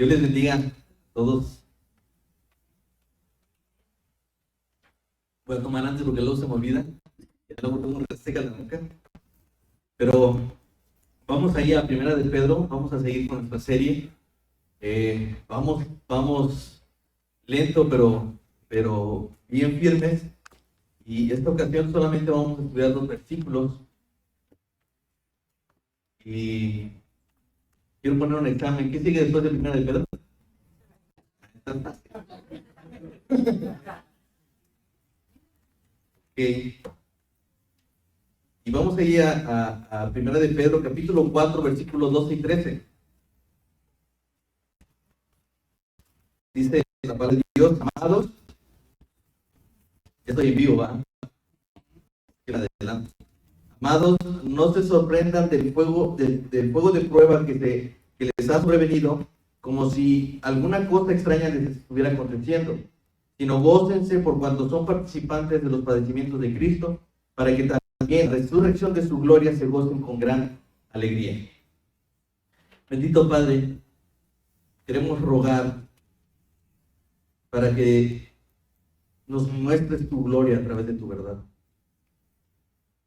Dios les bendiga a todos. Voy a tomar antes porque luego se me olvida. Ya luego tengo una seca la boca. Pero vamos ahí a Primera de Pedro. Vamos a seguir con nuestra serie. Vamos lento, pero bien firmes. Y esta ocasión solamente vamos a estudiar 2 versículos. Y quiero poner un examen. ¿Qué sigue después de Primera de Pedro? Okay. Y vamos a ir a Primera de Pedro, capítulo 4, versículos 12 y 13. Dice la palabra de Dios: amados, ya estoy en vivo, ¿va? Adelante. Amados, no se sorprendan del fuego de prueba que les ha sobrevenido, como si alguna cosa extraña les estuviera aconteciendo, sino gócense por cuanto son participantes de los padecimientos de Cristo, para que también en la resurrección de su gloria se gocen con gran alegría. Bendito Padre, queremos rogar para que nos muestres tu gloria a través de tu verdad,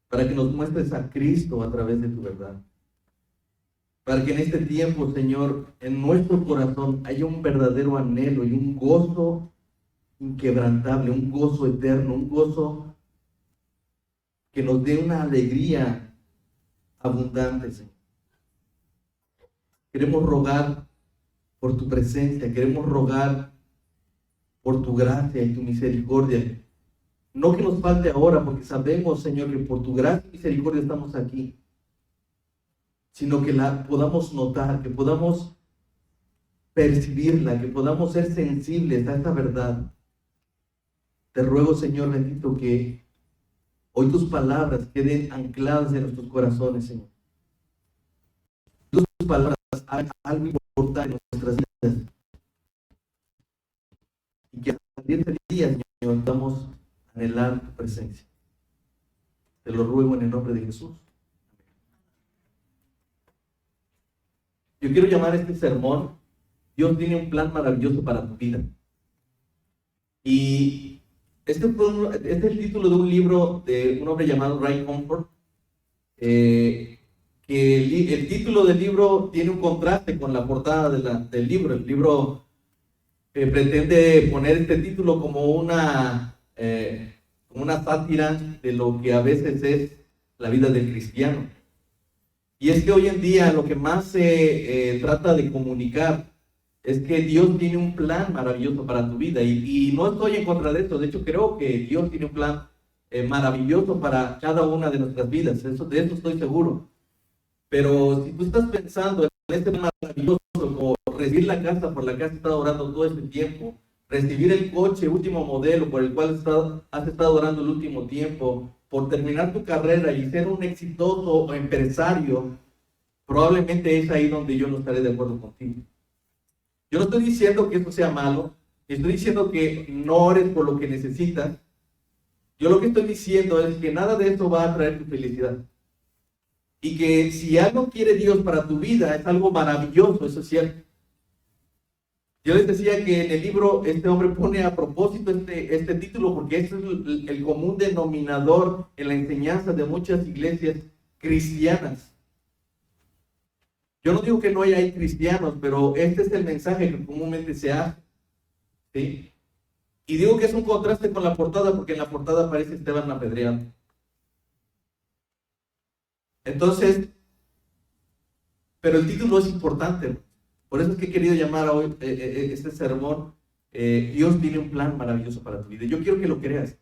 para que nos muestres a Cristo a través de tu verdad, para que en este tiempo, Señor, en nuestro corazón haya un verdadero anhelo y un gozo inquebrantable, un gozo eterno, un gozo que nos dé una alegría abundante, Señor. Queremos rogar por tu presencia, queremos rogar por tu gracia y tu misericordia. No que nos falte ahora, porque sabemos, Señor, que por tu gracia y misericordia estamos aquí, sino que la podamos notar, que podamos percibirla, que podamos ser sensibles a esta verdad. Te ruego, Señor bendito, que hoy tus palabras queden ancladas en nuestros corazones, Señor. Tus palabras hagan algo importante en nuestras vidas. Y que a partir de este día, Señor, podamos anhelar tu presencia. Te lo ruego en el nombre de Jesús. Yo quiero llamar este sermón: Dios tiene un plan maravilloso para tu vida. Y este es el título de un libro de un hombre llamado Ray Comfort, que el título del libro tiene un contraste con la portada del libro. El libro pretende poner este título como una sátira de lo que a veces es la vida del cristiano. Y es que hoy en día lo que más se trata de comunicar es que Dios tiene un plan maravilloso para tu vida. Y no estoy en contra de esto. De hecho, creo que Dios tiene un plan maravilloso para cada una de nuestras vidas. De eso estoy seguro. Pero si tú estás pensando en este plan maravilloso, como recibir la casa por la que has estado orando todo este tiempo, recibir el coche último modelo por el cual has estado orando el último tiempo, por terminar tu carrera y ser un exitoso empresario, probablemente es ahí donde yo no estaré de acuerdo contigo. Yo no estoy diciendo que eso sea malo, estoy diciendo que no ores por lo que necesitas. Yo lo que estoy diciendo es que nada de esto va a traer tu felicidad. Y que si algo quiere Dios para tu vida, es algo maravilloso, eso es cierto. Yo les decía que en el libro este hombre pone a propósito este título porque ese es el común denominador en la enseñanza de muchas iglesias cristianas. Yo no digo que no hay cristianos, pero este es el mensaje que comúnmente se hace, ¿sí? Y digo que es un contraste con la portada porque en la portada aparece Esteban apedreado. Entonces, pero el título es importante. Por eso es que he querido llamar hoy este sermón, Dios tiene un plan maravilloso para tu vida. Yo quiero que lo creas.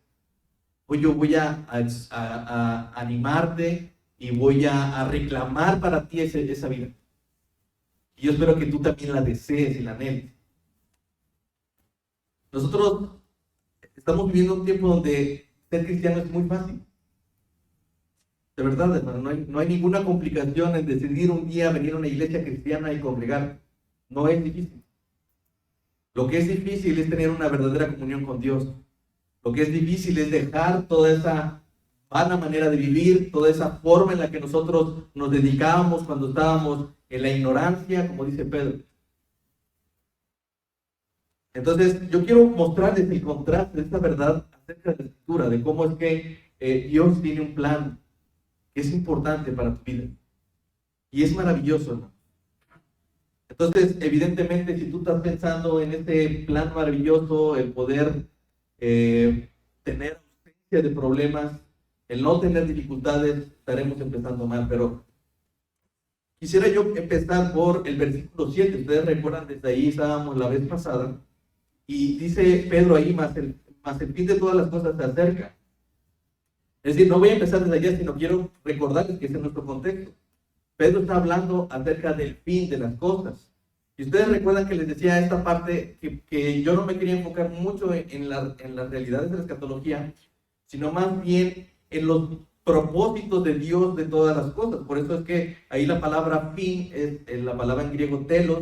Hoy yo voy a animarte y voy a reclamar para ti esa vida. Y yo espero que tú también la desees y la anheles. Nosotros estamos viviendo un tiempo donde ser cristiano es muy fácil. De verdad, hermano, no hay ninguna complicación en decidir un día venir a una iglesia cristiana y congregar. No es difícil. Lo que es difícil es tener una verdadera comunión con Dios. Lo que es difícil es dejar toda esa vana manera de vivir, toda esa forma en la que nosotros nos dedicábamos cuando estábamos en la ignorancia, como dice Pedro. Entonces, yo quiero mostrarles el contraste de esta verdad acerca de la escritura, de cómo es que Dios tiene un plan que es importante para tu vida. Y es maravilloso, ¿no? Entonces, evidentemente, si tú estás pensando en este plan maravilloso, el poder tener ausencia de problemas, el no tener dificultades, estaremos empezando mal. Pero quisiera yo empezar por el versículo 7. Ustedes recuerdan, desde ahí estábamos la vez pasada. Y dice Pedro ahí, más el fin de todas las cosas se acerca. Es decir, no voy a empezar desde allá, sino quiero recordarles que ese es nuestro contexto. Pedro está hablando acerca del fin de las cosas. Y ustedes recuerdan que les decía esta parte que yo no me quería enfocar mucho en las realidades de la escatología, sino más bien en los propósitos de Dios de todas las cosas. Por eso es que ahí la palabra fin es la palabra en griego telos,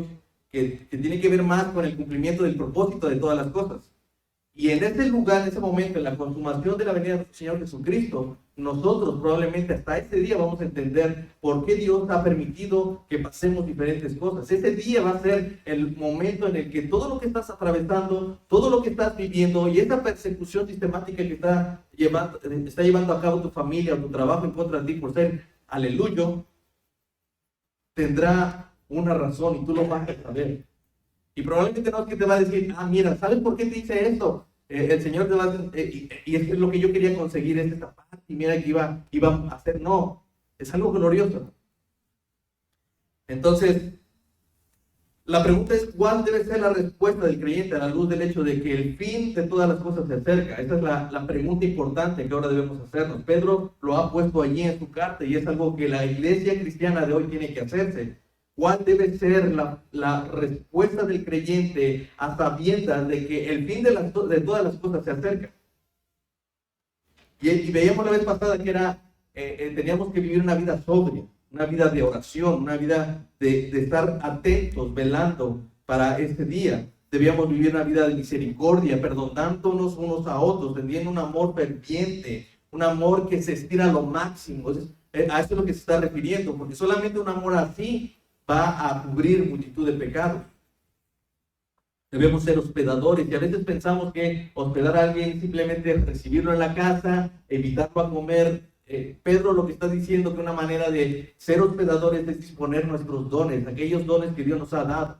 que tiene que ver más con el cumplimiento del propósito de todas las cosas. Y en ese lugar, en ese momento, en la consumación de la venida del Señor Jesucristo, nosotros probablemente hasta ese día vamos a entender por qué Dios ha permitido que pasemos diferentes cosas. Ese día va a ser el momento en el que todo lo que estás atravesando, todo lo que estás viviendo y esa persecución sistemática que está llevando a cabo tu familia o tu trabajo en contra de ti por ser aleluyo, tendrá una razón y tú lo vas a saber. Y probablemente no es que te va a decir, mira, ¿sabes por qué te hice esto? El Señor te va a decir, y es lo que yo quería conseguir, es esta paz, y mira que iba a hacer. No, es algo glorioso. Entonces, la pregunta es, ¿cuál debe ser la respuesta del creyente a la luz del hecho de que el fin de todas las cosas se acerca? Esa es la pregunta importante que ahora debemos hacernos. Pedro lo ha puesto allí en su carta y es algo que la iglesia cristiana de hoy tiene que hacerse. ¿Cuál debe ser la respuesta del creyente a sabiendas de que el fin de todas las cosas se acerca? Y veíamos la vez pasada que teníamos que vivir una vida sobria, una vida de oración, una vida de estar atentos, velando para este día. Debíamos vivir una vida de misericordia, perdonándonos unos a otros, teniendo un amor ferviente, un amor que se estira a lo máximo. A eso es lo que se está refiriendo, porque solamente un amor así va a cubrir multitud de pecados. Debemos ser hospedadores y a veces pensamos que hospedar a alguien simplemente es recibirlo en la casa, invitarlo a comer. Pedro lo que está diciendo que una manera de ser hospedadores es disponer nuestros dones, aquellos dones que Dios nos ha dado.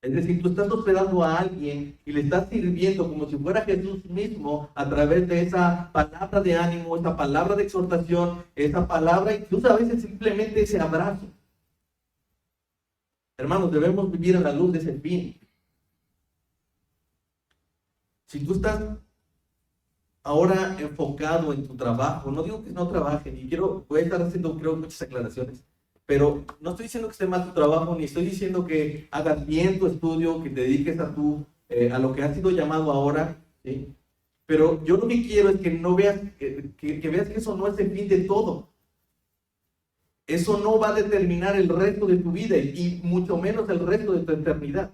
Es decir, tú estás hospedando a alguien y le estás sirviendo como si fuera Jesús mismo a través de esa palabra de ánimo, esa palabra de exhortación, esa palabra, incluso a veces simplemente ese abrazo. Hermanos, debemos vivir a la luz de ese fin. Si tú estás ahora enfocado en tu trabajo, no digo que no trabajes, y voy a estar haciendo, creo, muchas aclaraciones, pero no estoy diciendo que esté mal tu trabajo, ni estoy diciendo que hagas bien tu estudio, que te dediques a lo que has sido llamado ahora, ¿sí? Pero yo lo que quiero es que no veas, que veas que eso no es el fin de todo. Eso no va a determinar el resto de tu vida y mucho menos el resto de tu eternidad.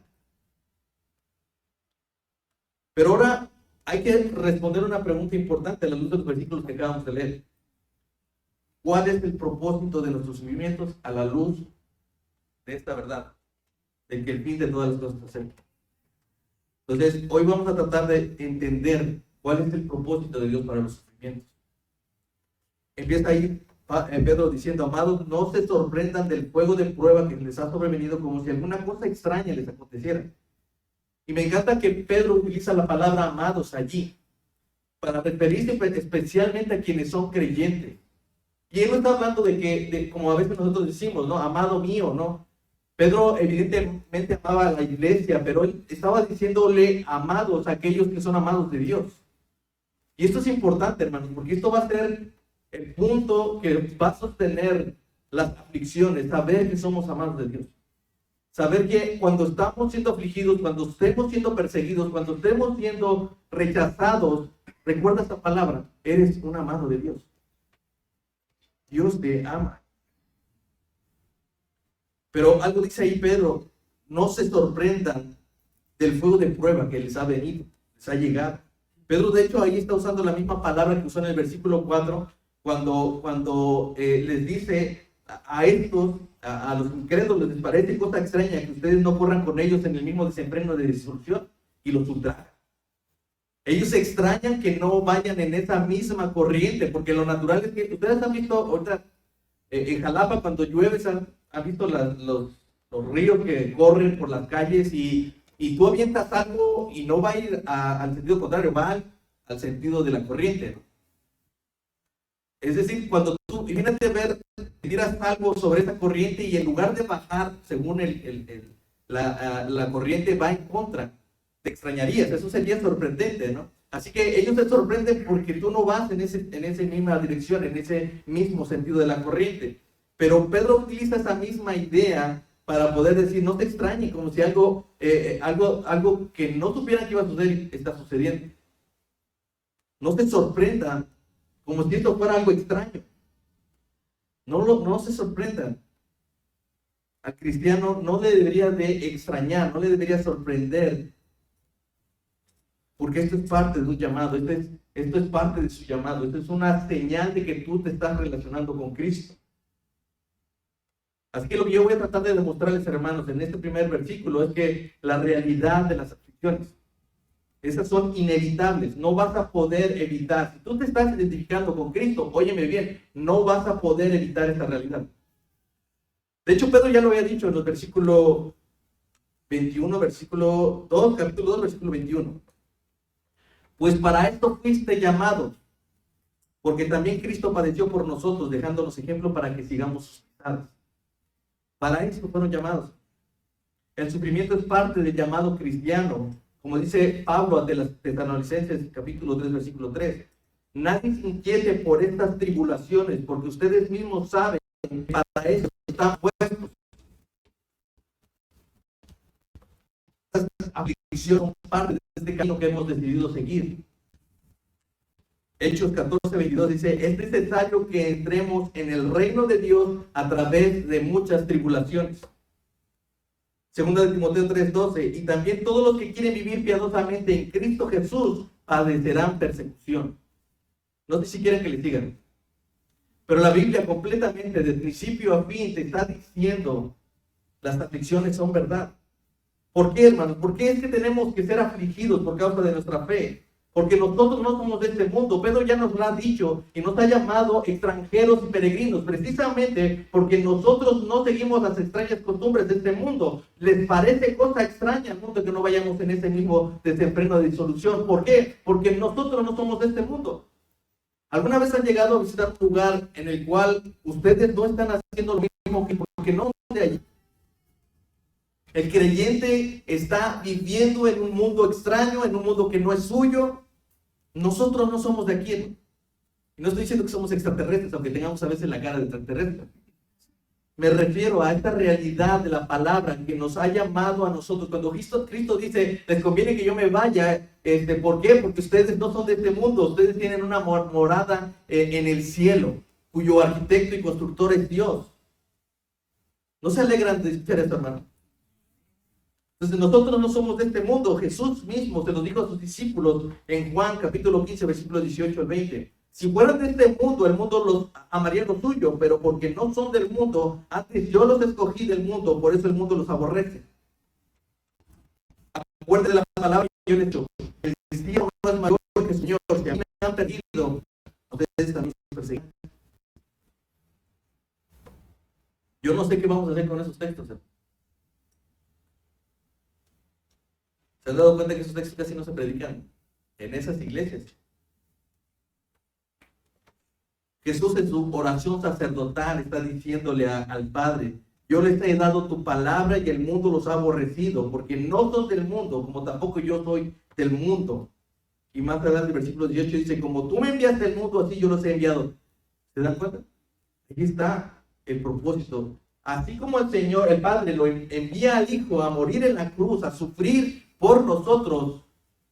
Pero ahora hay que responder una pregunta importante a la luz de los versículos que acabamos de leer. ¿Cuál es el propósito de nuestros sufrimientos a la luz de esta verdad? De que el fin de todas las cosas se acerca. Entonces, hoy vamos a tratar de entender cuál es el propósito de Dios para los sufrimientos. Empieza ahí Pedro diciendo, amados, no se sorprendan del fuego de prueba que les ha sobrevenido como si alguna cosa extraña les aconteciera. Y me encanta que Pedro utiliza la palabra amados allí para referirse especialmente a quienes son creyentes. Y él no está hablando de como a veces nosotros decimos, ¿no? Amado mío, ¿no? Pedro evidentemente amaba a la iglesia, pero él estaba diciéndole amados a aquellos que son amados de Dios. Y esto es importante, hermanos, porque esto va a ser el punto que va a sostener las aflicciones, saber que somos amados de Dios. Saber que cuando estamos siendo afligidos, cuando estemos siendo perseguidos, cuando estemos siendo rechazados, recuerda esta palabra, eres un amado de Dios. Dios te ama. Pero algo dice ahí Pedro, no se sorprendan del fuego de prueba que les ha venido, les ha llegado. Pedro de hecho ahí está usando la misma palabra que usó en el versículo 4, cuando les dice a estos A los incrédulos les parece cosa extraña que ustedes no corran con ellos en el mismo desenfreno de disolución y los ultrajan. Ellos se extrañan que no vayan en esa misma corriente, porque lo natural es que ustedes han visto ahorita en Jalapa cuando llueve, han visto los ríos que corren por las calles y tú avientas algo y no va a ir al sentido contrario, va al sentido de la corriente, ¿no? Es decir, cuando tú, imagínate ver, tiras algo sobre esa corriente y en lugar de bajar según la corriente va en contra, te extrañarías, eso sería sorprendente, ¿no? Así que ellos se sorprenden porque tú no vas en esa misma dirección, en ese mismo sentido de la corriente. Pero Pedro utiliza esa misma idea para poder decir, no te extrañes, como si algo que no supieran que iba a suceder está sucediendo. No te sorprendan como si esto fuera algo extraño. No se sorprendan. Al cristiano no le debería de extrañar, no le debería sorprender, porque esto es parte de un llamado, esto es parte de su llamado, esto es una señal de que tú te estás relacionando con Cristo. Así que lo que yo voy a tratar de demostrarles, hermanos, en este primer versículo es que la realidad de las aflicciones, esas son inevitables, no vas a poder evitar. Si tú te estás identificando con Cristo, óyeme bien, no vas a poder evitar esta realidad. De hecho, Pedro ya lo había dicho en los versículos 21, versículo 2, capítulo 2, versículo 21. Pues para esto fuiste llamados, porque también Cristo padeció por nosotros, dejándonos ejemplo para que sigamos sus pisadas. Para eso fueron llamados. El sufrimiento es parte del llamado cristiano, como dice Pablo ante las Tesalonicenses, capítulo 3, versículo 3. Nadie se inquiete por estas tribulaciones, porque ustedes mismos saben que para eso están puestos. Estas aflicciones son parte de este camino que hemos decidido seguir. Hechos 14, 22 dice, es necesario que entremos en el reino de Dios a través de muchas tribulaciones. Segunda de Timoteo 3:12, y también todos los que quieren vivir piadosamente en Cristo Jesús padecerán persecución. No sé si quieren que les sigan. Pero la Biblia completamente, de principio a fin, te está diciendo, las aflicciones son verdad. ¿Por qué, hermanos? ¿Por qué es que tenemos que ser afligidos por causa de nuestra fe? Porque nosotros no somos de este mundo. Pedro ya nos lo ha dicho y nos ha llamado extranjeros y peregrinos, precisamente porque nosotros no seguimos las extrañas costumbres de este mundo. Les parece cosa extraña al mundo que no vayamos en ese mismo desenfreno de disolución. ¿Por qué? Porque nosotros no somos de este mundo. ¿Alguna vez han llegado a visitar un lugar en el cual ustedes no están haciendo lo mismo que porque no son de allí? El creyente está viviendo en un mundo extraño, en un mundo que no es suyo. Nosotros no somos de aquí, ¿no? Y no estoy diciendo que somos extraterrestres, aunque tengamos a veces la cara de extraterrestres. Me refiero a esta realidad de la palabra que nos ha llamado a nosotros. Cuando Cristo dice, les conviene que yo me vaya, ¿por qué? Porque ustedes no son de este mundo, ustedes tienen una morada en el cielo, cuyo arquitecto y constructor es Dios. ¿No se alegran de escuchar esto, hermano? Entonces nosotros no somos de este mundo. Jesús mismo se lo dijo a sus discípulos en Juan capítulo 15, versículos 18 al 20. Si fueran de este mundo, el mundo los amaría lo suyo, pero porque no son del mundo, antes yo los escogí del mundo, por eso el mundo los aborrece. Acuérdense de la palabra que yo les he dicho. El cristiano no es mayor que el Señor. Si a mí me han perdido, ustedes también se persiguen. Yo no sé qué vamos a hacer con esos textos, ¿eh? ¿Se han dado cuenta que esos textos casi no se predican en esas iglesias? Jesús en su oración sacerdotal está diciéndole al Padre, yo les he dado tu palabra y el mundo los ha aborrecido, porque no son del mundo, como tampoco yo soy del mundo. Y más adelante el versículo 18 dice, como tú me enviaste al mundo, así yo los he enviado. ¿Se dan cuenta? Aquí está el propósito. Así como el Señor, el Padre, lo envía al Hijo a morir en la cruz, a sufrir por nosotros,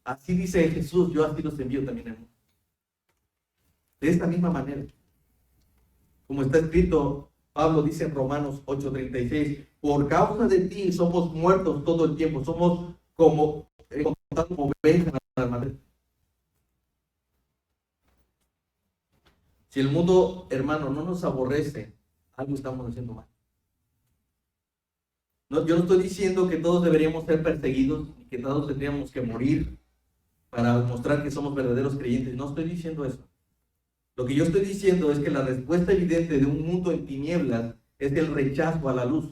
así dice Jesús, yo así los envío también al mundo. De esta misma manera. Como está escrito, Pablo dice en Romanos 8:36, por causa de ti somos muertos todo el tiempo, somos como ovejas al matadero. Si el mundo, hermano, no nos aborrece, algo estamos haciendo mal. No, yo no estoy diciendo que todos deberíamos ser perseguidos y que todos tendríamos que morir para mostrar que somos verdaderos creyentes. No estoy diciendo eso. Lo que yo estoy diciendo es que la respuesta evidente de un mundo en tinieblas es el rechazo a la luz.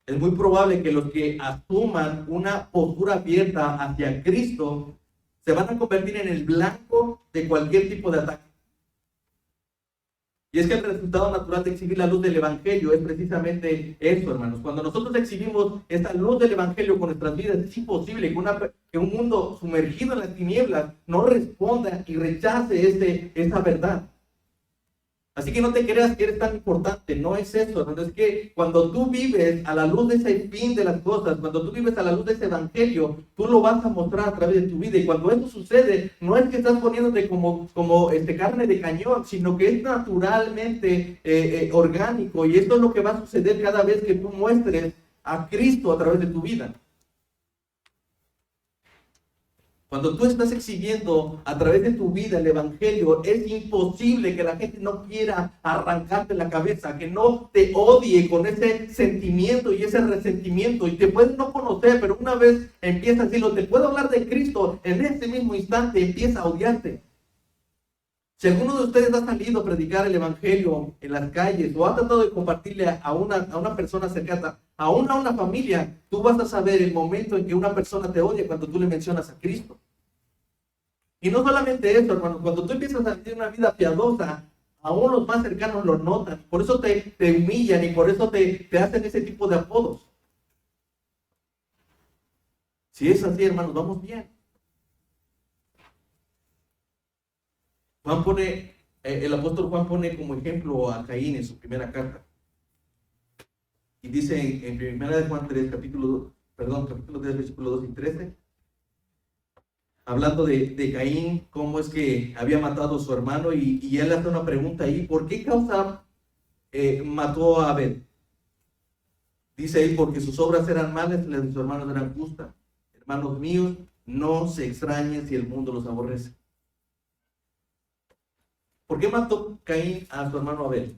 Es muy probable que los que asuman una postura abierta hacia Cristo se van a convertir en el blanco de cualquier tipo de ataque. Y es que el resultado natural de exhibir la luz del Evangelio es precisamente eso, hermanos. Cuando nosotros exhibimos esta luz del Evangelio con nuestras vidas, es imposible que un mundo sumergido en las tinieblas no responda y rechace esa verdad. Así que no te creas que eres tan importante, no es eso, hermano. Es que cuando tú vives a la luz de ese fin de las cosas, cuando tú vives a la luz de ese evangelio, tú lo vas a mostrar a través de tu vida. Y cuando eso sucede, no es que estás poniéndote como carne de cañón, sino que es naturalmente orgánico. Y esto es lo que va a suceder cada vez que tú muestres a Cristo a través de tu vida. Cuando tú estás exhibiendo a través de tu vida el evangelio, es imposible que la gente no quiera arrancarte la cabeza, que no te odie con ese sentimiento y ese resentimiento. Y te pueden no conocer, pero una vez empieza a decirlo, te puedo hablar de Cristo, en ese mismo instante empieza a odiarte. Si alguno de ustedes ha salido a predicar el evangelio en las calles o ha tratado de compartirle a una persona cercana, aún a una familia, tú vas a saber el momento en que una persona te odia cuando tú le mencionas a Cristo. Y no solamente eso, hermano, cuando tú empiezas a vivir una vida piadosa, aún los más cercanos lo notan. Por eso te humillan y por eso te hacen ese tipo de apodos. Si es así, hermanos, vamos bien. El apóstol Juan pone como ejemplo a Caín en su primera carta. Y dice en 1 Juan 3, capítulo 3, versículo 2 y 13, hablando de Caín, cómo es que había matado a su hermano, y él hace una pregunta ahí, ¿por qué causa mató a Abel? Dice él, porque sus obras eran malas y las de sus hermanos eran justas. Hermanos míos, no se extrañen si el mundo los aborrece. ¿Por qué mató Caín a su hermano Abel?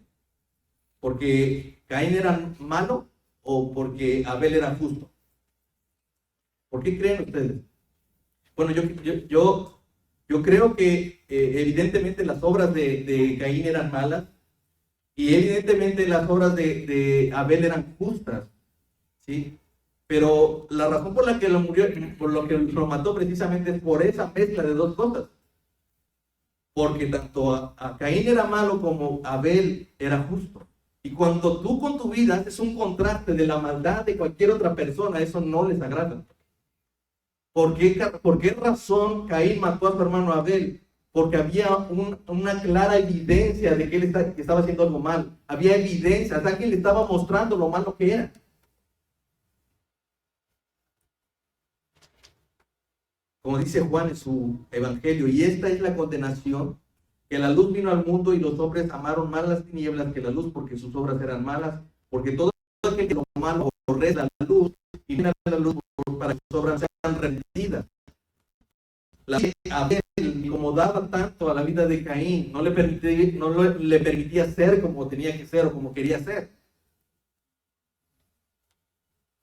¿Porque Caín era malo o porque Abel era justo? ¿Por qué creen ustedes? Bueno, yo creo que evidentemente las obras de Caín eran malas y evidentemente las obras de Abel eran justas, ¿sí? Pero la razón por la que por lo que lo mató precisamente es por esa mezcla de dos cosas. Porque tanto a Caín era malo como Abel era justo. Y cuando tú con tu vida haces un contraste de la maldad de cualquier otra persona, eso no les agrada. ¿Por qué razón Caín mató a su hermano Abel? Porque había una clara evidencia de que él estaba haciendo algo mal. Había evidencia, alguien le estaba mostrando lo malo que era. Como dice Juan en su evangelio, y esta es la condenación, que la luz vino al mundo y los hombres amaron más las tinieblas que la luz porque sus obras eran malas, porque todo aquel que lo malo aborrece la luz y viene a la luz para que sus obras sean rendidas. La ley de Abel incomodaba tanto a la vida de Caín, no le permitía ser como tenía que ser o como quería ser.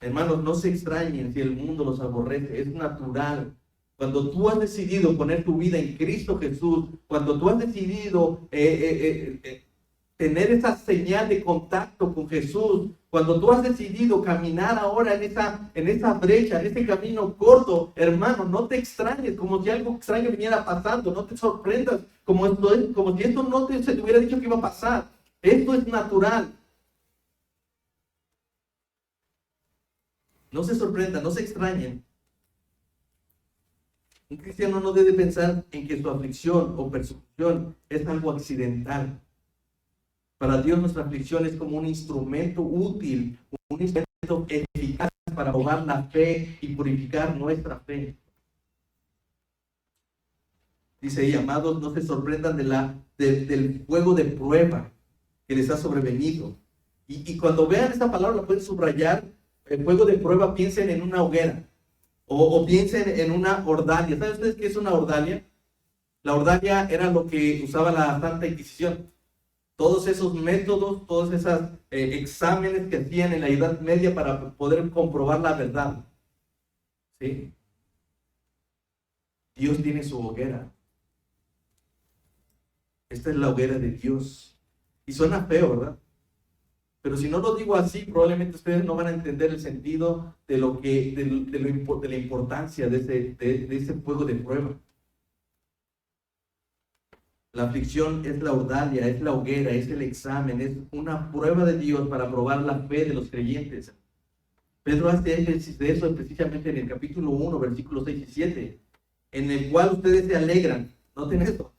Hermanos, no se extrañen si el mundo los aborrece, es natural. Cuando tú has decidido poner tu vida en Cristo Jesús, cuando tú has decidido tener esa señal de contacto con Jesús, cuando tú has decidido caminar ahora en esa brecha, en ese camino corto, hermano, no te extrañes como si algo extraño viniera pasando, no te sorprendas como si esto no se te hubiera dicho que iba a pasar. Esto es natural. No se sorprendan, no se extrañen. Un cristiano no debe pensar en que su aflicción o persecución es algo accidental. Para Dios nuestra aflicción es como un instrumento útil, un instrumento eficaz para probar la fe y purificar nuestra fe. Dice ahí, amados, no se sorprendan del fuego de prueba que les ha sobrevenido. Y cuando vean esta palabra la pueden subrayar. El fuego de prueba, piensen en una hoguera. O piensen en una ordalia. ¿Saben ustedes qué es una ordalia? La ordalia era lo que usaba la Santa Inquisición. todos esos métodos, todos esos exámenes que hacían en la Edad Media para poder comprobar la verdad. ¿Sí? Dios tiene su hoguera. Esta es la hoguera de Dios. Y suena feo, ¿verdad? Pero si no lo digo así, probablemente ustedes no van a entender el sentido de la importancia de ese fuego de prueba. La aflicción es la ordalia, es la hoguera, es el examen, es una prueba de Dios para probar la fe de los creyentes. Pedro hace énfasis de eso precisamente en el capítulo 1, versículos 6 y 7, en el cual ustedes se alegran. Noten esto,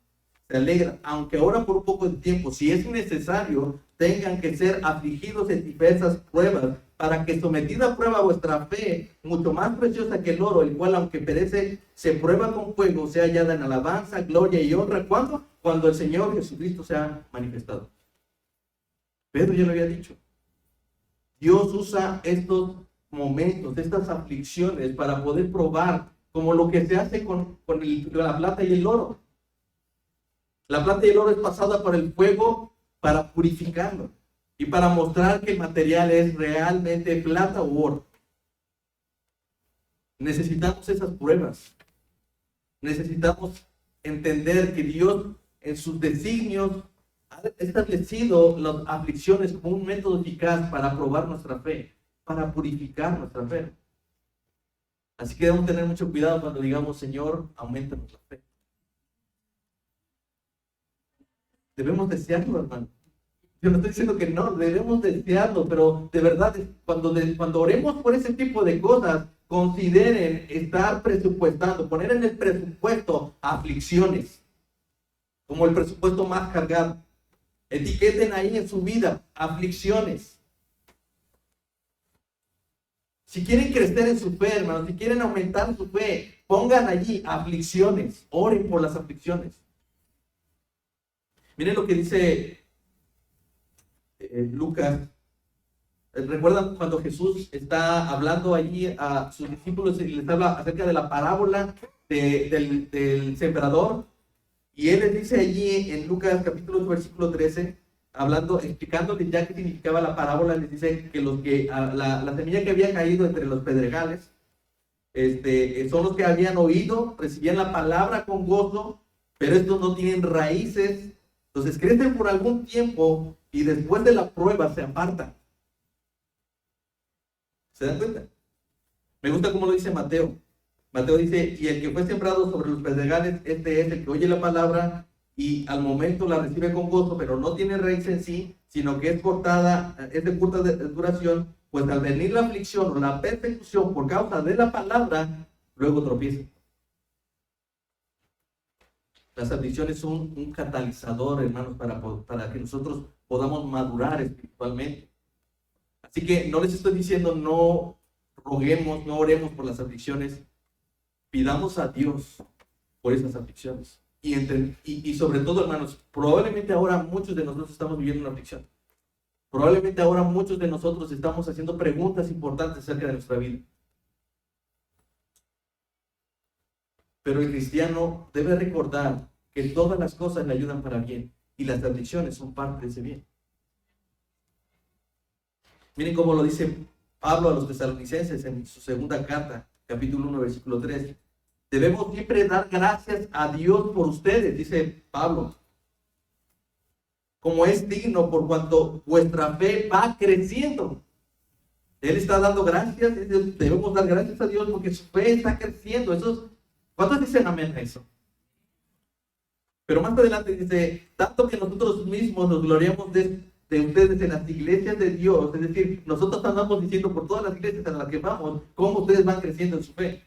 se alegran, aunque ahora por un poco de tiempo, si es necesario, tengan que ser afligidos en diversas pruebas, para que sometida a prueba vuestra fe, mucho más preciosa que el oro, el cual aunque perece, se prueba con fuego, sea hallada en alabanza, gloria y honra. ¿Cuándo? Cuando el Señor Jesucristo se ha manifestado. Pedro ya lo había dicho. Dios usa estos momentos, estas aflicciones, para poder probar, como lo que se hace con la plata y el oro. La plata y el oro es pasada por el fuego para purificarlo y para mostrar que el material es realmente plata u oro. Necesitamos esas pruebas. Necesitamos entender que Dios en sus designios ha establecido las aflicciones como un método eficaz para probar nuestra fe, para purificar nuestra fe. Así que debemos tener mucho cuidado cuando digamos, Señor, aumenta nuestra fe. Debemos desearlo, hermano. Yo no estoy diciendo que no, debemos desearlo, pero de verdad, cuando oremos por ese tipo de cosas, consideren estar presupuestando, poner en el presupuesto aflicciones, como el presupuesto más cargado. Etiqueten ahí en su vida aflicciones. Si quieren crecer en su fe, hermano, si quieren aumentar su fe, pongan allí aflicciones, oren por las aflicciones. Miren lo que dice Lucas. ¿Recuerdan cuando Jesús está hablando allí a sus discípulos y les habla acerca de la parábola del sembrador? Y él les dice allí en Lucas capítulo 8, versículo 13, explicándoles ya qué significaba la parábola, les dice que la semilla que había caído entre los pedregales, son los que habían oído, recibían la palabra con gozo, pero estos no tienen raíces. Entonces crecen por algún tiempo y después de la prueba se apartan. ¿Se dan cuenta? Me gusta cómo lo dice Mateo. Mateo dice, y el que fue sembrado sobre los pedregales, este es el que oye la palabra y al momento la recibe con gozo, pero no tiene raíz en sí, sino que es de corta duración, pues al venir la aflicción o la persecución por causa de la palabra, luego tropieza. Las aflicciones son un catalizador, hermanos, para que nosotros podamos madurar espiritualmente. Así que no les estoy diciendo no roguemos, no oremos por las aflicciones. Pidamos a Dios por esas aflicciones. Y sobre todo, hermanos, probablemente ahora muchos de nosotros estamos viviendo una aflicción. Probablemente ahora muchos de nosotros estamos haciendo preguntas importantes acerca de nuestra vida. Pero el cristiano debe recordar que todas las cosas le ayudan para bien y las aflicciones son parte de ese bien. Miren cómo lo dice Pablo a los tesalonicenses en su segunda carta, capítulo 1, versículo 3. Debemos siempre dar gracias a Dios por ustedes, dice Pablo, como es digno por cuanto vuestra fe va creciendo. Él está dando gracias, debemos dar gracias a Dios porque su fe está creciendo. ¿Cuántos dicen amén a eso? Pero más adelante dice, tanto que nosotros mismos nos gloriamos de ustedes en las iglesias de Dios, es decir, nosotros andamos diciendo por todas las iglesias a las que vamos, cómo ustedes van creciendo en su fe.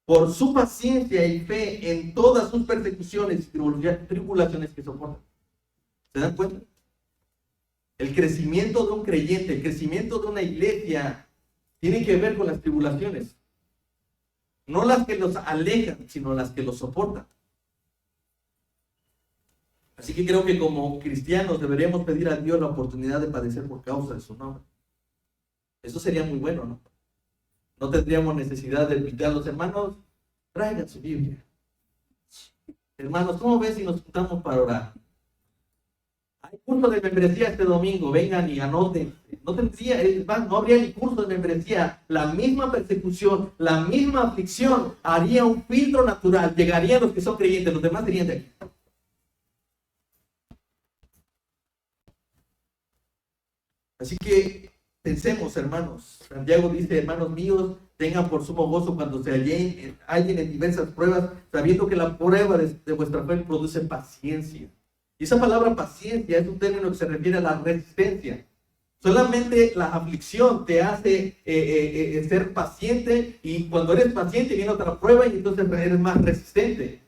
Por su paciencia y fe en todas sus persecuciones y tribulaciones que soportan. ¿Se dan cuenta? El crecimiento de un creyente, el crecimiento de una iglesia, tiene que ver con las tribulaciones. No las que los alejan, sino las que los soportan. Así que creo que como cristianos deberíamos pedir a Dios la oportunidad de padecer por causa de su nombre. Eso sería muy bueno, ¿no? No tendríamos necesidad de invitar a los hermanos, traigan su Biblia. Hermanos, ¿cómo ves si nos juntamos para orar? Hay curso de membresía este domingo, vengan y anoten. No tendría, es más, no habría ni curso de membresía. La misma persecución, la misma aflicción haría un filtro natural. Llegarían los que son creyentes, los demás serían de aquí. Así que pensemos, hermanos. Santiago dice, hermanos míos, tengan por sumo gozo cuando se hallen en diversas pruebas, sabiendo que la prueba de vuestra fe produce paciencia. Y esa palabra paciencia es un término que se refiere a la resistencia. Solamente la aflicción te hace ser paciente, y cuando eres paciente viene otra prueba y entonces eres más resistente.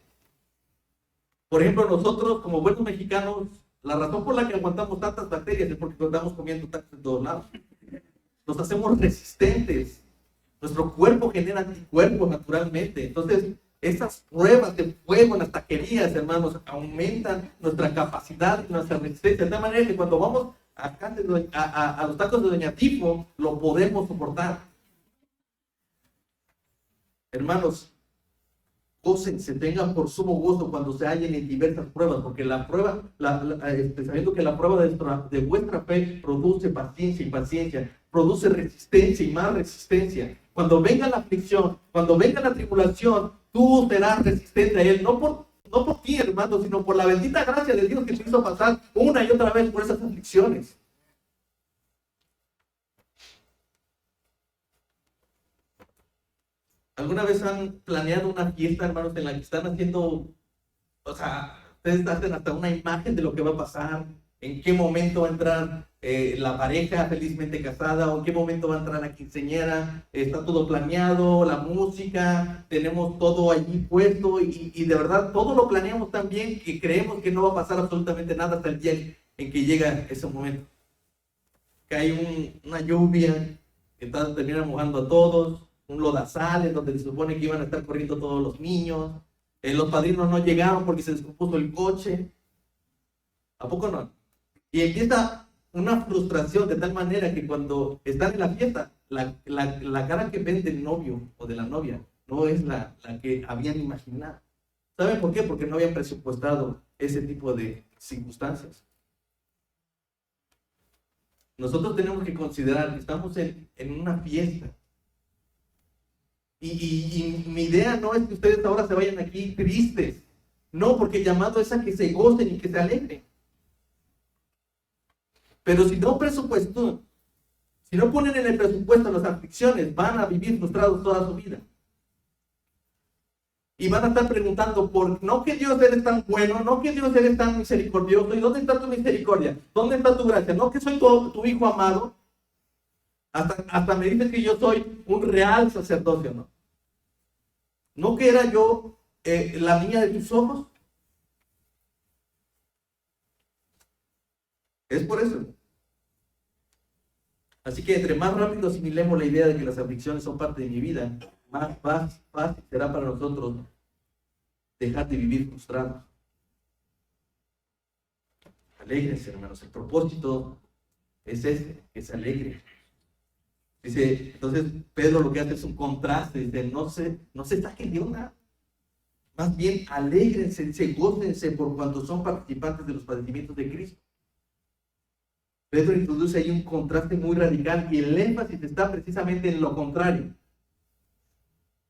Por ejemplo, nosotros como buenos mexicanos, la razón por la que aguantamos tantas bacterias es porque estamos comiendo tacos de todos lados. Nos hacemos resistentes. Nuestro cuerpo genera anticuerpos naturalmente. Entonces, esas pruebas de fuego en las taquerías, hermanos, aumentan nuestra capacidad y nuestra resistencia. De tal manera que cuando vamos a los tacos de Doña Tifo, lo podemos soportar. Hermanos, gócense, tengan por sumo gozo cuando se hallen en diversas pruebas, porque la prueba, sabiendo que la prueba de vuestra fe produce paciencia, y paciencia produce resistencia y más resistencia. Cuando venga la aflicción, cuando venga la tribulación, tú serás resistente a él, no por ti, hermano, sino por la bendita gracia de Dios que te hizo pasar una y otra vez por esas aflicciones. ¿Alguna vez han planeado una fiesta, hermanos, en la que están haciendo, o sea, ustedes hacen hasta una imagen de lo que va a pasar, en qué momento va a entrar la pareja felizmente casada, o en qué momento va a entrar la quinceañera? Está todo planeado, la música, tenemos todo allí puesto, y de verdad todo lo planeamos tan bien que creemos que no va a pasar absolutamente nada hasta el día en que llega ese momento. Que hay una lluvia que termina mojando a todos, un lodazal en donde se supone que iban a estar corriendo todos los niños, los padrinos no llegaron porque se descompuso el coche. ¿A poco no? Y empieza una frustración de tal manera que cuando están en la fiesta, la cara que ven del novio o de la novia no es la que habían imaginado. ¿Saben por qué? Porque no habían presupuestado ese tipo de circunstancias. Nosotros tenemos que considerar que estamos en una fiesta. Y mi idea no es que ustedes ahora se vayan aquí tristes. No, porque el llamado es a que se gocen y que se alegren. Pero si no presupuestan, si no ponen en el presupuesto las aflicciones, van a vivir frustrados toda su vida. Y van a estar preguntando no que Dios eres tan bueno, no que Dios eres tan misericordioso. ¿Y dónde está tu misericordia? ¿Dónde está tu gracia? No que soy tu hijo amado. Hasta me dices que yo soy un real sacerdocio, ¿no? ¿No que era yo la niña de tus ojos? Es por eso. Así que entre más rápido asimilemos la idea de que las aflicciones son parte de mi vida, más fácil será para nosotros dejar de vivir frustrados. Alégrense, hermanos. El propósito es que se alegren. Dice, entonces Pedro lo que hace es un contraste. Dice, no se saquen de onda. Más bien, alégrense, gócense por cuanto son participantes de los padecimientos de Cristo. Pedro introduce ahí un contraste muy radical, y el énfasis está precisamente en lo contrario.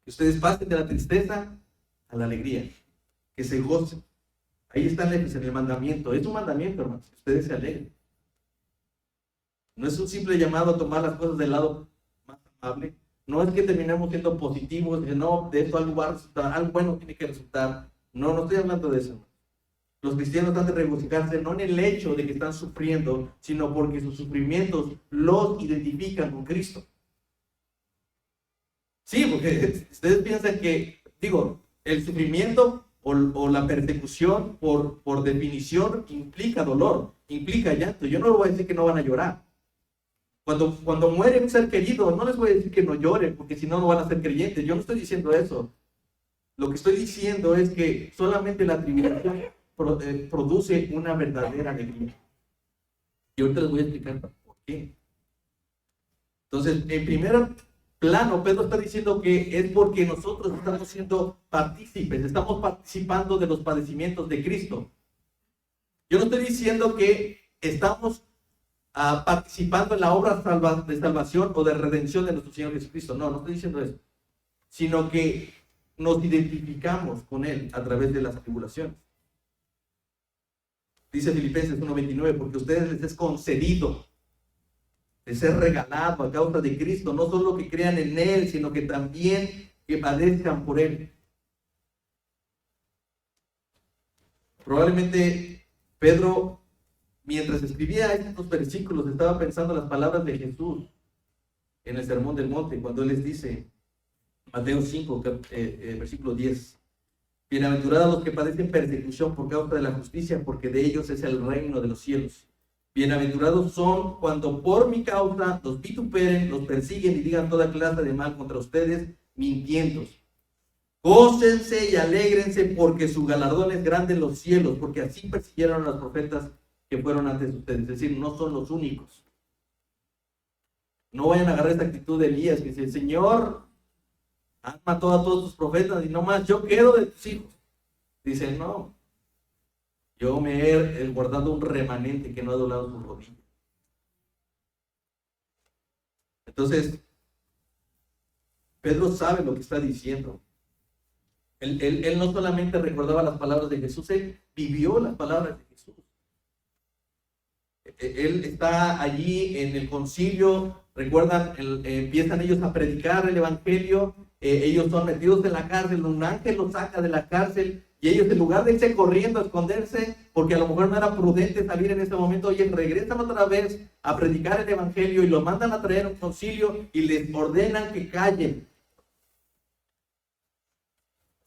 Que ustedes pasen de la tristeza a la alegría, que se gocen. Ahí está el énfasis en el mandamiento. Es un mandamiento, hermanos, que ustedes se alegren. No es un simple llamado a tomar las cosas del lado más amable. No es que terminemos siendo positivos, no, de esto algo va a resultar, algo bueno tiene que resultar. No estoy hablando de eso. Los cristianos han de regocijarse no en el hecho de que están sufriendo, sino porque sus sufrimientos los identifican con Cristo. Sí, porque ustedes piensan que, el sufrimiento o la persecución por definición implica dolor, implica llanto. Yo no les voy a decir que no van a llorar. Cuando muere un ser querido, no les voy a decir que no lloren, porque si no, no van a ser creyentes. Yo no estoy diciendo eso. Lo que estoy diciendo es que solamente la tribulación produce una verdadera alegría. Y ahorita les voy a explicar por qué. Entonces, en primer plano, Pedro está diciendo que es porque nosotros estamos siendo partícipes, estamos participando de los padecimientos de Cristo. Yo no estoy diciendo que estamos participando en la obra de salvación o de redención de nuestro Señor Jesucristo. No, no estoy diciendo eso, sino que nos identificamos con Él a través de las tribulaciones. Dice Filipenses 1:29, porque a ustedes les es concedido, les es regalado a causa de Cristo, no solo que crean en Él, sino que también que padezcan por Él. Probablemente Pedro, mientras escribía estos versículos, estaba pensando las palabras de Jesús en el Sermón del Monte, cuando Él les dice, Mateo 5, versículo 10, bienaventurados los que padecen persecución por causa de la justicia, porque de ellos es el reino de los cielos. Bienaventurados son cuando por mi causa los vituperen, los persiguen y digan toda clase de mal contra ustedes, mintiendo. Gócense y alégrense, porque su galardón es grande en los cielos, porque así persiguieron a los profetas que fueron antes de ustedes. Es decir, no son los únicos. No vayan a agarrar esta actitud de Elías, que dice, Señor, han matado a todos tus profetas y no más, yo quedo de tus hijos. Dice, no, yo me he guardado un remanente que no ha doblado su rodilla. Entonces, Pedro sabe lo que está diciendo. Él no solamente recordaba las palabras de Jesús, él vivió las palabras de Jesús. Él está allí en el concilio, recuerdan, empiezan ellos a predicar el evangelio, ellos son metidos en la cárcel, un ángel los saca de la cárcel, y ellos, en lugar de irse corriendo a esconderse, porque a lo mejor no era prudente salir en ese momento, oye, regresan otra vez a predicar el evangelio y los mandan a traer a un concilio y les ordenan que callen.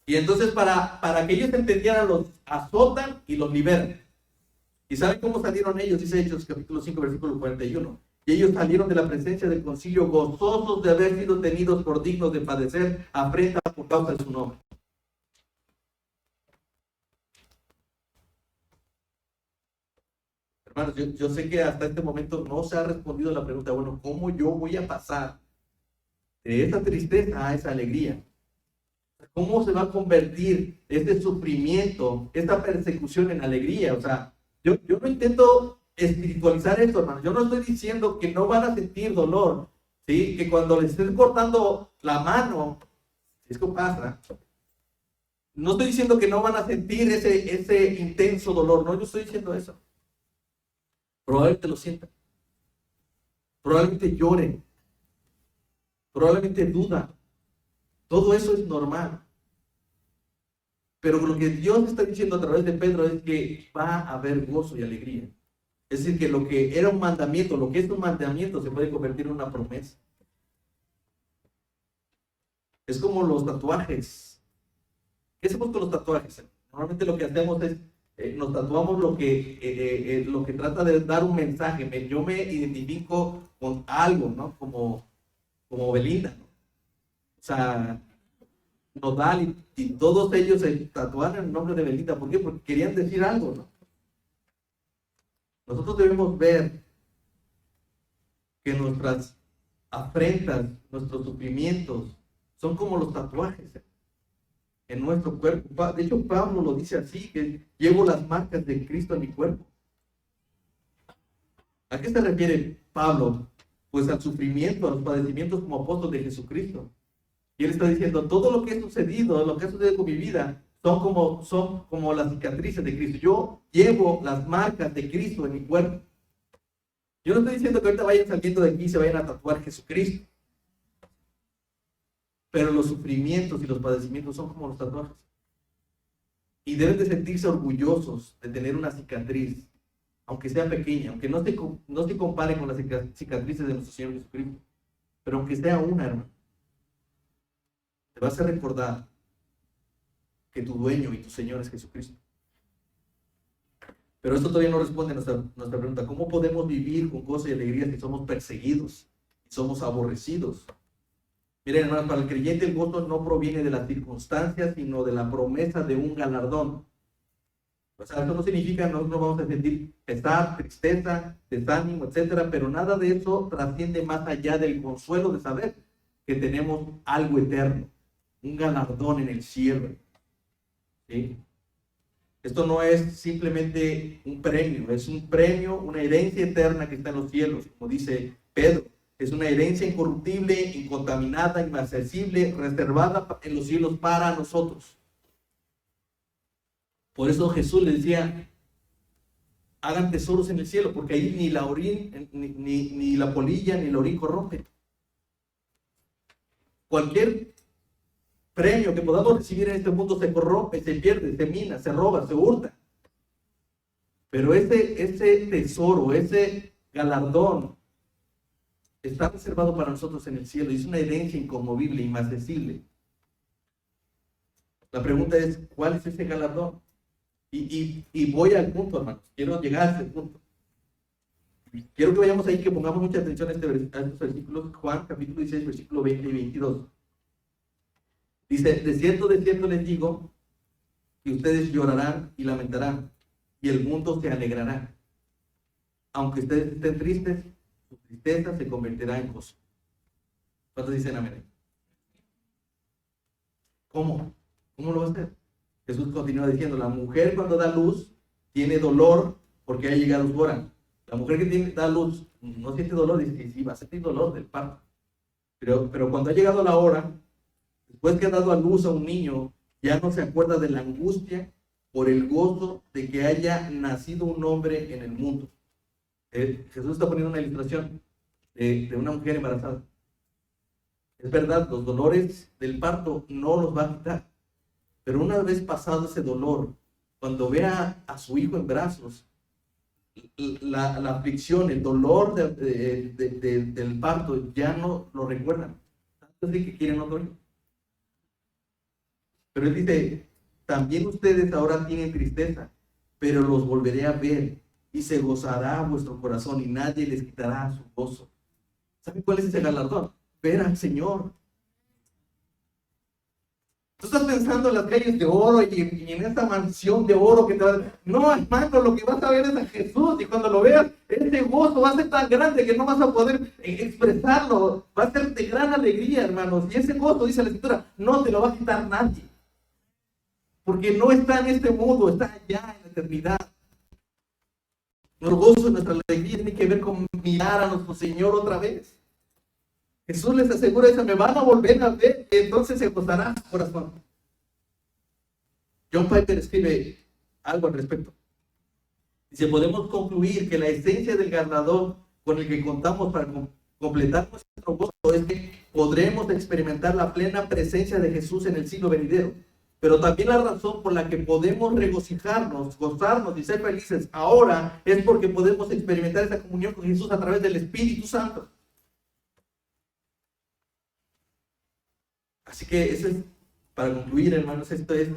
Y entonces para que ellos entendieran, los azotan y los liberan. ¿Y saben cómo salieron ellos? Dice Hechos capítulo 5 versículo 41. Y ellos salieron de la presencia del concilio gozosos de haber sido tenidos por dignos de padecer afrenta por causa de su nombre. Hermanos, yo sé que hasta este momento no se ha respondido la pregunta, bueno, ¿cómo yo voy a pasar de esa tristeza a esa alegría? ¿Cómo se va a convertir este sufrimiento, esta persecución en alegría? O sea, yo no intento espiritualizar esto, hermano. Yo no estoy diciendo que no van a sentir dolor, ¿sí? Que cuando les estén cortando la mano, esto pasa, no estoy diciendo que no van a sentir ese intenso dolor, no, yo estoy diciendo eso. Probablemente lo sientan, probablemente lloren, probablemente dudan. Todo eso es normal. Pero lo que Dios está diciendo a través de Pedro es que va a haber gozo y alegría. Es decir, que lo que era un mandamiento, lo que es un mandamiento, se puede convertir en una promesa. Es como los tatuajes. ¿Qué hacemos con los tatuajes? Normalmente lo que hacemos es, nos tatuamos lo que trata de dar un mensaje. Yo me identifico con algo, ¿no? Como Belinda, ¿no? O sea, Nodal y todos ellos se tatuaron el nombre de Belinda. ¿Por qué? Porque querían decir algo, ¿no? Nosotros debemos ver que nuestras afrentas, nuestros sufrimientos, son como los tatuajes en nuestro cuerpo. De hecho, Pablo lo dice así, que llevo las marcas de Cristo en mi cuerpo. ¿A qué se refiere Pablo? Pues al sufrimiento, a los padecimientos como apóstol de Jesucristo. Y él está diciendo, todo lo que ha sucedido con mi vida, son como las cicatrices de Cristo. Yo llevo las marcas de Cristo en mi cuerpo. Yo no estoy diciendo que ahorita vayan saliendo de aquí y se vayan a tatuar Jesucristo. Pero los sufrimientos y los padecimientos son como los tatuajes. Y deben de sentirse orgullosos de tener una cicatriz, aunque sea pequeña, aunque no se compare con las cicatrices de nuestro Señor Jesucristo. Pero aunque sea una, hermano, te vas a recordar que tu dueño y tu Señor es Jesucristo. Pero esto todavía no responde a nuestra pregunta. ¿Cómo podemos vivir con gozo y alegría si somos perseguidos y somos aborrecidos? Miren, hermanos, para el creyente el gozo no proviene de las circunstancias, sino de la promesa de un galardón. O sea, eso no significa que nosotros vamos a sentir pesar, tristeza, desánimo, etcétera, pero nada de eso trasciende más allá del consuelo de saber que tenemos algo eterno, un galardón en el cielo. ¿Sí? Esto no es simplemente un premio, es un premio, una herencia eterna que está en los cielos, como dice Pedro. Es una herencia incorruptible, incontaminada, inaccesible, reservada en los cielos para nosotros. Por eso Jesús le decía, hagan tesoros en el cielo, porque ahí ni la orín, ni la polilla, ni la orín corrompe. Cualquier premio que podamos recibir en este mundo se corrompe, se pierde, se mina, se roba, se hurta. Pero ese tesoro, ese galardón, está reservado para nosotros en el cielo y es una herencia inconmovible, inaccesible. La pregunta es, ¿cuál es ese galardón? Y voy al punto, hermanos. Quiero llegar a ese punto. Quiero que vayamos ahí, que pongamos mucha atención a estos versículos. Juan, capítulo 16, versículo 20 y 22. Dice, de cierto les digo, que ustedes llorarán y lamentarán, y el mundo se alegrará. Aunque ustedes estén tristes, su tristeza se convertirá en gozo. ¿Cuántos dicen amén? ¿Cómo? ¿Cómo lo va a hacer? Jesús continúa diciendo, la mujer cuando da luz tiene dolor porque ha llegado su hora. La mujer que da luz no siente dolor, dice, sí, va a sentir dolor del parto. Pero cuando ha llegado la hora, después que ha dado a luz a un niño, ya no se acuerda de la angustia por el gozo de que haya nacido un hombre en el mundo. Jesús está poniendo una ilustración de una mujer embarazada. Es verdad, los dolores del parto no los va a quitar. Pero una vez pasado ese dolor, cuando vea a su hijo en brazos, la aflicción, el dolor del parto ya no lo recuerdan. Tanto así que quieren otro hijo. Pero él dice, también ustedes ahora tienen tristeza, pero los volveré a ver y se gozará vuestro corazón y nadie les quitará su gozo. ¿Saben cuál es ese galardón? Ver al Señor. Tú estás pensando en las calles de oro y en esta mansión de oro que te va a dar. No, hermano, lo que vas a ver es a Jesús y cuando lo veas, ese gozo va a ser tan grande que no vas a poder expresarlo. Va a ser de gran alegría, hermanos. Y ese gozo, dice la Escritura, no te lo va a quitar nadie. Porque no está en este mundo, está allá en la eternidad. Nuestro gozo, nuestra alegría tiene que ver con mirar a nuestro Señor otra vez. Jesús les asegura eso, me van a volver a ver y entonces se gozará su corazón. John Piper escribe algo al respecto. Dice, podemos concluir que la esencia del galardón con el que contamos para completar nuestro gozo es que podremos experimentar la plena presencia de Jesús en el siglo venidero. Pero también la razón por la que podemos regocijarnos, gozarnos y ser felices ahora es porque podemos experimentar esa comunión con Jesús a través del Espíritu Santo. Así que eso es, para concluir, hermanos, esto es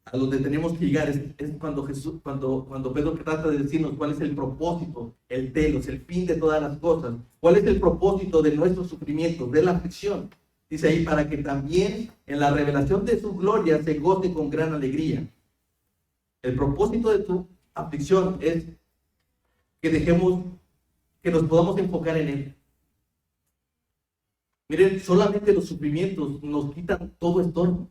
a donde tenemos que llegar. Es cuando Pedro trata de decirnos cuál es el propósito, el telos, el fin de todas las cosas. Cuál es el propósito de nuestros sufrimientos, de la aflicción. Dice ahí, para que también en la revelación de su gloria se goce con gran alegría. El propósito de tu aflicción es que nos podamos enfocar en Él. Miren, solamente los sufrimientos nos quitan todo estorbo.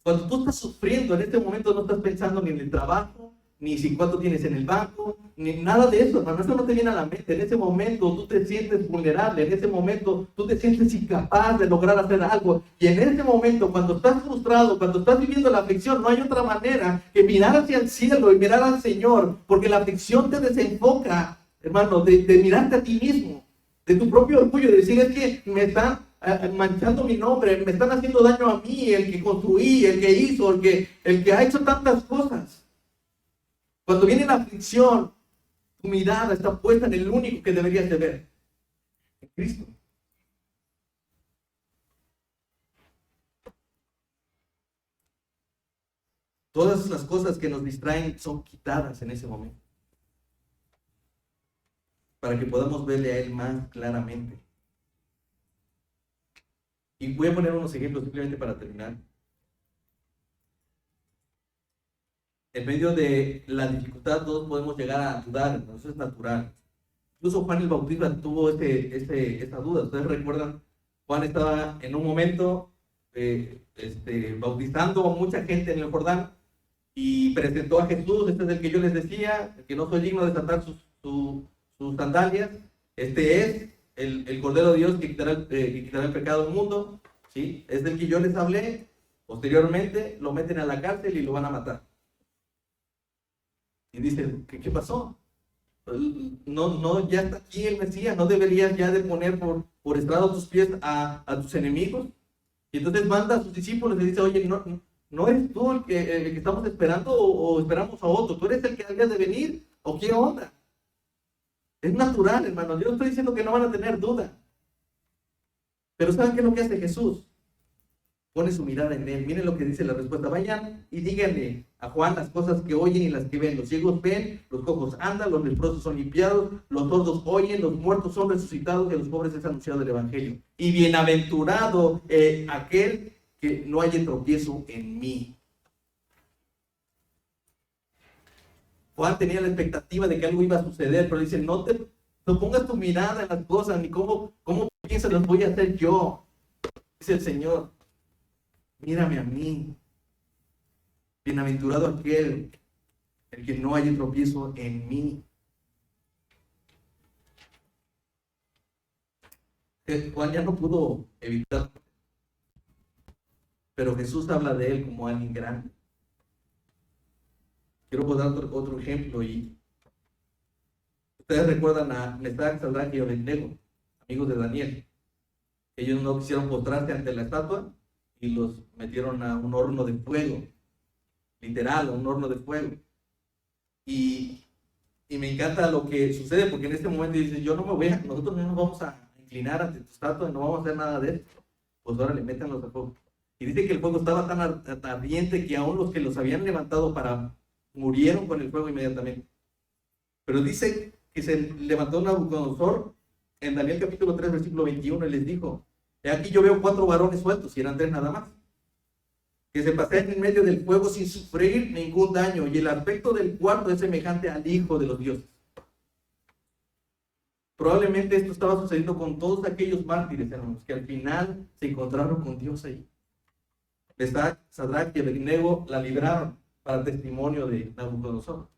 Cuando tú estás sufriendo, en este momento no estás pensando ni en el trabajo, ni si cuánto tienes en el banco, ni nada de eso, hermano. Eso no te viene a la mente. En ese momento tú te sientes vulnerable, en ese momento tú te sientes incapaz de lograr hacer algo. Y en ese momento, cuando estás frustrado, cuando estás viviendo la aflicción, no hay otra manera que mirar hacia el cielo y mirar al Señor, porque la aflicción te desenfoca, hermano, de mirarte a ti mismo, de tu propio orgullo, de decir, es que me están manchando mi nombre, me están haciendo daño a mí, el que construí, el que hizo, el que ha hecho tantas cosas. Cuando viene la aflicción, tu mirada está puesta en el único que deberías de ver, en Cristo. Todas las cosas que nos distraen son quitadas en ese momento, para que podamos verle a Él más claramente. Y voy a poner unos ejemplos simplemente para terminar. En medio de la dificultad todos podemos llegar a dudar, eso es natural. Incluso Juan el Bautista tuvo esa duda. ¿Ustedes recuerdan? Juan estaba en un momento bautizando a mucha gente en el Jordán y presentó a Jesús. Este es el que yo les decía, el que no soy digno de desatar sus sandalias. Este es el Cordero de Dios que quitará el pecado del mundo, ¿sí? Es del que yo les hablé. Posteriormente lo meten a la cárcel y lo van a matar. Y dicen, ¿qué pasó? No, ya está aquí el Mesías, no deberías ya de poner por estrado tus pies a tus enemigos. Y entonces manda a sus discípulos y dice, oye, ¿no eres tú el que estamos esperando o esperamos a otro? ¿Tú eres el que había de venir o qué onda? Es natural, hermano. Yo no estoy diciendo que no van a tener duda. Pero ¿saben qué es lo que hace Jesús? Pone su mirada en él. Miren lo que dice la respuesta. Vayan y díganle a Juan las cosas que oyen y las que ven. Los ciegos ven, los cojos andan, los leprosos son limpiados, los sordos oyen, los muertos son resucitados y a los pobres es anunciado el evangelio. Y bienaventurado aquel que no haya tropiezo en mí. Juan tenía la expectativa de que algo iba a suceder, pero dice, no pongas tu mirada en las cosas, ni cómo piensas las voy a hacer yo. Dice el Señor, mírame a mí. Bienaventurado aquel, el que no haya tropiezo en mí. Juan ya no pudo evitar, pero Jesús habla de él como alguien grande. Quiero dar otro ejemplo. Y ustedes recuerdan a Mesach, Sadrach y Abednego, amigos de Daniel. Ellos no quisieron postrarse ante la estatua y los metieron a un horno de fuego, literal, a un horno de fuego. Y me encanta lo que sucede, porque en este momento dice, nosotros no nos vamos a inclinar ante tu estatua, no vamos a hacer nada de esto. Pues ahora le métanlos al fuego. Y dice que el fuego estaba tan ardiente que aún los que los habían levantado murieron con el fuego inmediatamente. Pero dice que se levantó Nabucodonosor en Daniel capítulo 3, versículo 21, y les dijo, aquí yo veo 4 varones sueltos, y eran 3 nada más, que se pasean en medio del fuego sin sufrir ningún daño, y el aspecto del cuarto es semejante al Hijo de los dioses. Probablemente esto estaba sucediendo con todos aquellos mártires, hermanos, que al final se encontraron con Dios ahí. Mesach, Sadrach y Abednego la libraron para testimonio de Nabucodonosor.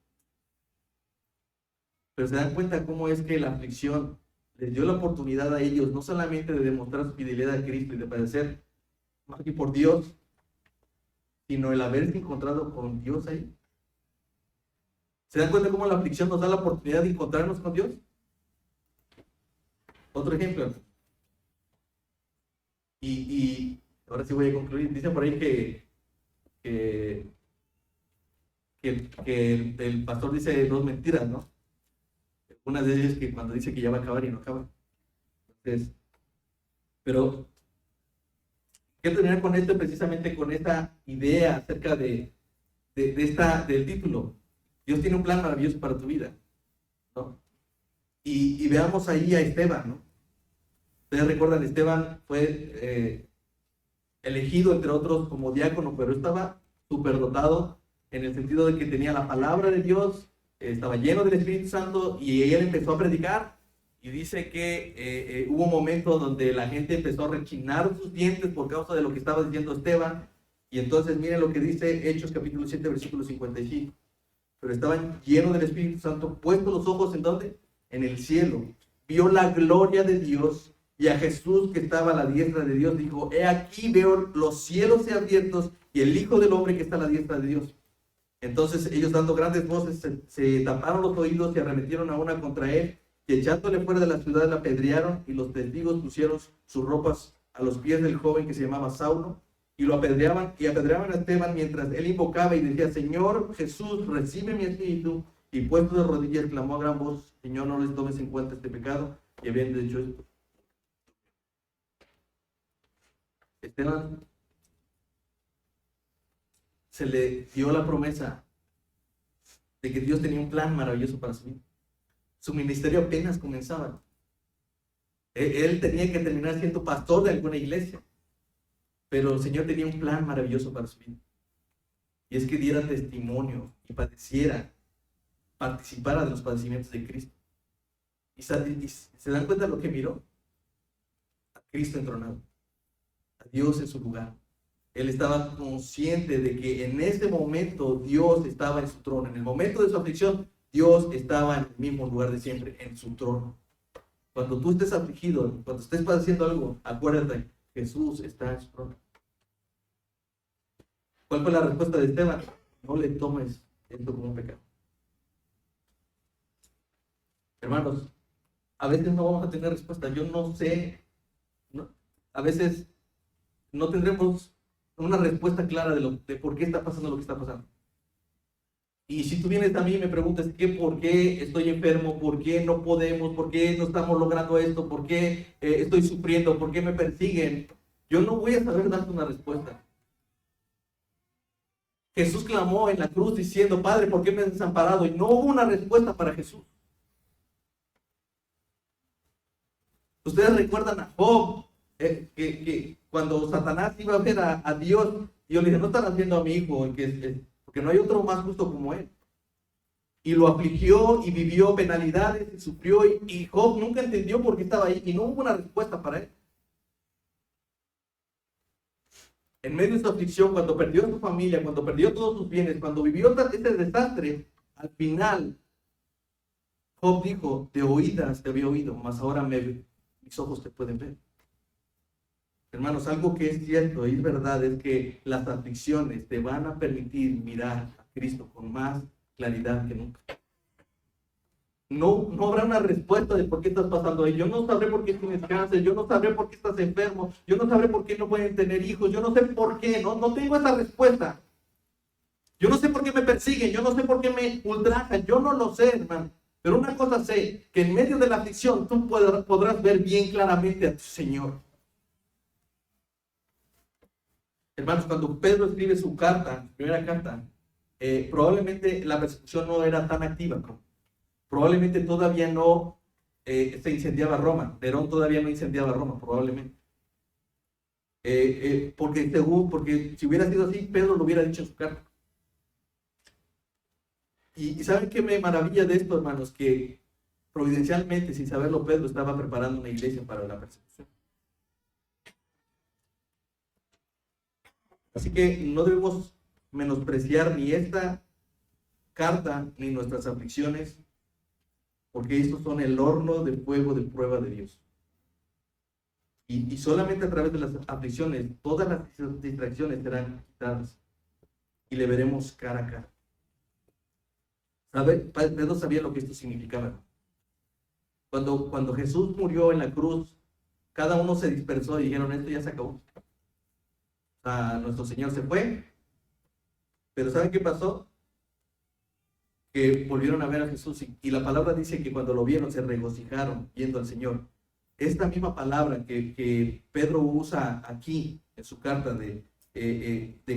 Pero se dan cuenta cómo es que la aflicción les dio la oportunidad a ellos no solamente de demostrar su fidelidad a Cristo y de padecer más que por Dios, sino el haberse encontrado con Dios ahí. ¿Se dan cuenta cómo la aflicción nos da la oportunidad de encontrarnos con Dios? Otro ejemplo. Y ahora sí voy a concluir. Dicen por ahí que el pastor dice 2 mentiras, ¿no? Una de ellas es que cuando dice que ya va a acabar y no acaba. Entonces, pero quiero terminar con esto, precisamente con esta idea acerca del título. Dios tiene un plan maravilloso para tu vida, ¿no? Y veamos ahí a Esteban, ¿no? Ustedes recuerdan, Esteban fue elegido, entre otros, como diácono, pero estaba superdotado en el sentido de que tenía la palabra de Dios, estaba lleno del Espíritu Santo, y él empezó a predicar. Y dice que hubo un momento donde la gente empezó a rechinar sus dientes por causa de lo que estaba diciendo Esteban. Y entonces miren lo que dice Hechos capítulo 7, versículo 55. Pero estaban llenos del Espíritu Santo, puestos los ojos ¿en dónde? En el cielo. Vio la gloria de Dios y a Jesús que estaba a la diestra de Dios. Dijo, he aquí veo los cielos abiertos y el Hijo del Hombre que está a la diestra de Dios. Entonces ellos, dando grandes voces, se taparon los oídos y arremetieron a una contra él, y echándole fuera de la ciudad la apedrearon, y los testigos pusieron sus ropas a los pies del joven que se llamaba Saulo, y lo apedreaban a Esteban mientras él invocaba y decía, Señor Jesús, recibe mi espíritu. Y puesto de rodillas clamó a gran voz, Señor, no les tomes en cuenta este pecado. Y habiendo dicho esto, Esteban se le dio la promesa de que Dios tenía un plan maravilloso para su vida. Su ministerio apenas comenzaba. Él tenía que terminar siendo pastor de alguna iglesia, pero el Señor tenía un plan maravilloso para su vida. Y es que diera testimonio y participara de los padecimientos de Cristo. Y se dan cuenta de lo que miró: a Cristo entronado, a Dios en su lugar, Él estaba consciente de que en ese momento Dios estaba en su trono. En el momento de su aflicción, Dios estaba en el mismo lugar de siempre, en su trono. Cuando tú estés afligido, cuando estés padeciendo algo, acuérdate, Jesús está en su trono. ¿Cuál fue la respuesta de Esteban? No le tomes esto como un pecado. Hermanos, a veces no vamos a tener respuesta. Yo no sé, a veces no tendremos una respuesta clara de por qué está pasando lo que está pasando. Y si tú vienes a mí y me preguntas por qué estoy enfermo, por qué no podemos, por qué no estamos logrando esto, por qué estoy sufriendo, por qué me persiguen, yo no voy a saber darte una respuesta. Jesús clamó en la cruz diciendo, Padre, ¿por qué me has desamparado? Y no hubo una respuesta para Jesús. Ustedes recuerdan a Job, que cuando Satanás iba a ver a Dios, Dios le dijo, no están haciendo a mi hijo, porque no hay otro más justo como él. Y lo afligió y vivió penalidades y sufrió, y Job nunca entendió por qué estaba ahí y no hubo una respuesta para él. En medio de su aflicción, cuando perdió a su familia, cuando perdió todos sus bienes, cuando vivió ese desastre, al final Job dijo, de oídas te había oído, mas ahora mis ojos te pueden ver. Hermanos, algo que es cierto y es verdad es que las aflicciones te van a permitir mirar a Cristo con más claridad que nunca. No habrá una respuesta de por qué estás pasando ahí. Yo no sabré por qué tienes cáncer, yo no sabré por qué estás enfermo, yo no sabré por qué no pueden tener hijos, yo no sé por qué, no tengo esa respuesta. Yo no sé por qué me persiguen, yo no sé por qué me ultrajan, yo no lo sé, hermano. Pero una cosa sé, que en medio de la aflicción tú podrás ver bien claramente a tu Señor. Hermanos, cuando Pedro escribe su carta, su primera carta, probablemente la persecución no era tan activa, ¿no? Probablemente todavía no se incendiaba Roma. Nerón todavía no incendiaba Roma, probablemente. Porque si hubiera sido así, Pedro lo hubiera dicho en su carta. Y ¿saben qué me maravilla de esto, hermanos? Que providencialmente, sin saberlo, Pedro estaba preparando una iglesia para la persecución. Así que no debemos menospreciar ni esta carta ni nuestras aflicciones, porque estos son el horno de fuego de prueba de Dios. Y solamente a través de las aflicciones, todas las distracciones serán quitadas y le veremos cara a cara. Pedro sabía lo que esto significaba. Cuando Jesús murió en la cruz, cada uno se dispersó y dijeron, esto ya se acabó. O sea, nuestro Señor se fue, pero ¿saben qué pasó? Que volvieron a ver a Jesús y la palabra dice que cuando lo vieron se regocijaron viendo al Señor. Esta misma palabra que Pedro usa aquí en su carta de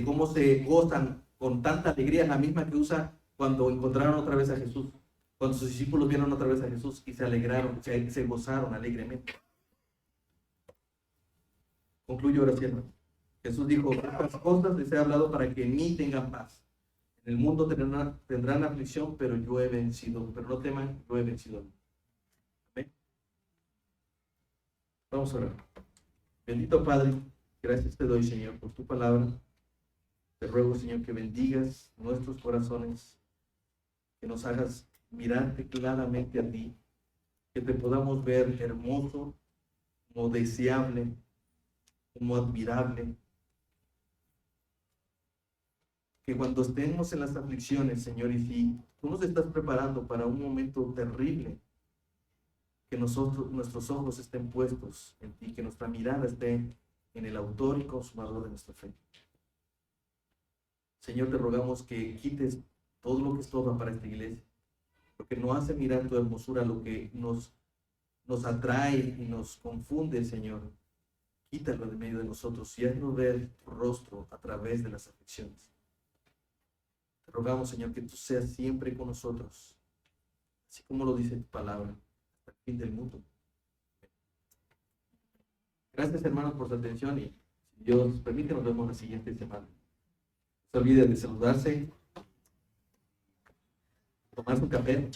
cómo se gozan con tanta alegría, es la misma que usa cuando encontraron otra vez a Jesús, cuando sus discípulos vieron otra vez a Jesús y se alegraron, se gozaron alegremente. Concluyo ahora, hermano. Jesús dijo, estas cosas les he hablado para que en mí tengan paz. En el mundo tendrán aflicción, pero yo he vencido. Pero no teman, yo he vencido. ¿Amén? Vamos a orar. Bendito Padre, gracias te doy, Señor, por tu palabra. Te ruego, Señor, que bendigas nuestros corazones, que nos hagas mirarte claramente a ti, que te podamos ver hermoso, como deseable, como admirable. Que cuando estemos en las aflicciones, Señor, y si tú nos estás preparando para un momento terrible, que nuestros ojos estén puestos en ti, que nuestra mirada esté en el autor y consumador de nuestra fe. Señor, te rogamos que quites todo lo que estorba para esta iglesia, porque no hace mirar tu hermosura lo que nos atrae y nos confunde, Señor. Quítalo de medio de nosotros y haznos ver tu rostro a través de las aflicciones. Te rogamos, Señor, que tú seas siempre con nosotros, así como lo dice tu palabra, hasta el fin del mundo. Gracias, hermanos, por su atención y si Dios permite, nos vemos la siguiente semana. No se olviden de saludarse, tomar su café.